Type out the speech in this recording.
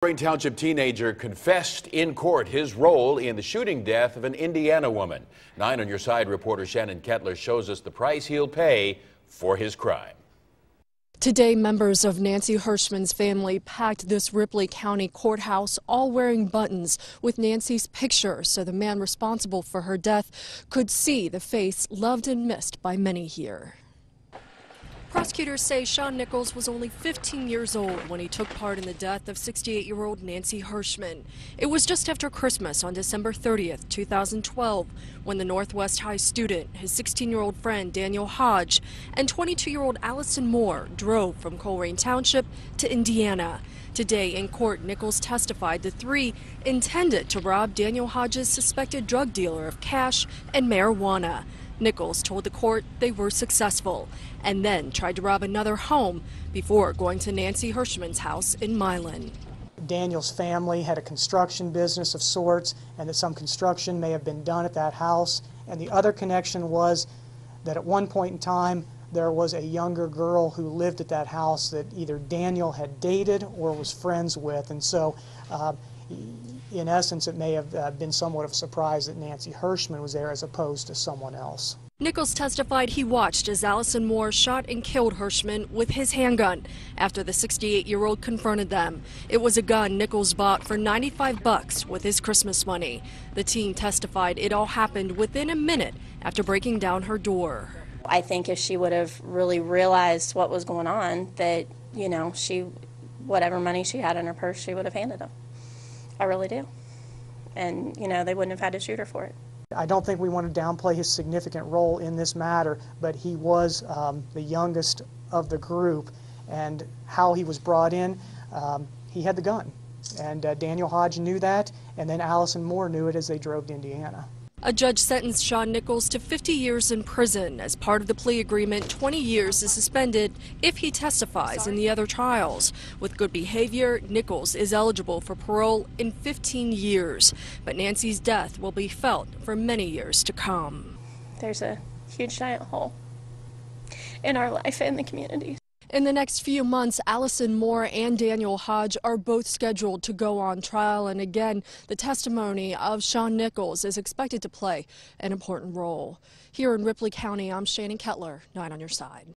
Coleraine Township teenager confessed in court his role in the shooting death of an Indiana woman. 9 on Your Side reporter Shannon Kettler shows us the price he'll pay for his crime. Today, members of Nancy Hirschman's family packed this Ripley County courthouse, all wearing buttons with Nancy's picture so the man responsible for her death could see the face loved and missed by many here. Prosecutors say Sean Nichols was only 15 years old when he took part in the death of 68-year-old Nancy Hirschman. It was just after Christmas on December 30th, 2012, when the Northwest High student, his 16-year-old friend Daniel Hodge, and 22-year-old Allison Moore drove from Coleraine Township to Indiana. Today in court, Nichols testified the three intended to rob Daniel Hodge's suspected drug dealer of cash and marijuana. Nichols told the court they were successful and then tried to rob another home before going to Nancy Hirschman's house in Milan. Daniel's family had a construction business of sorts, and that some construction may have been done at that house. And the other connection was that at one point in time there was a younger girl who lived at that house that either Daniel had dated or was friends with. And so in essence, it may have been somewhat of a surprise that Nancy Hirschman was there as opposed to someone else. Nichols testified he watched as Allison Moore shot and killed Hirschman with his handgun after the 68-year-old confronted them. It was a gun Nichols bought for $95 with his Christmas money. The teen testified it all happened within a minute after breaking down her door. I think if she would have really realized what was going on, that, you know, whatever money she had in her purse, she would have handed him. I really do. And, you know, they wouldn't have had to shoot her for it. I don't think we want to downplay his significant role in this matter, but he was the youngest of the group, and how he was brought in, he had the gun. And Daniel Hodge knew that, and then Allison Moore knew it as they drove to Indiana. A judge sentenced Sean Nichols to 50 years in prison. As part of the plea agreement, 20 years is suspended if he testifies in the other trials. With good behavior, Nichols is eligible for parole in 15 years. But Nancy's death will be felt for many years to come. There's a huge giant hole in our life and the community. In the next few months, Allison Moore and Daniel Hodge are both scheduled to go on trial. And again, the testimony of Sean Nichols is expected to play an important role. Here in Ripley County, I'm Shannon Kettler, 9 on Your Side.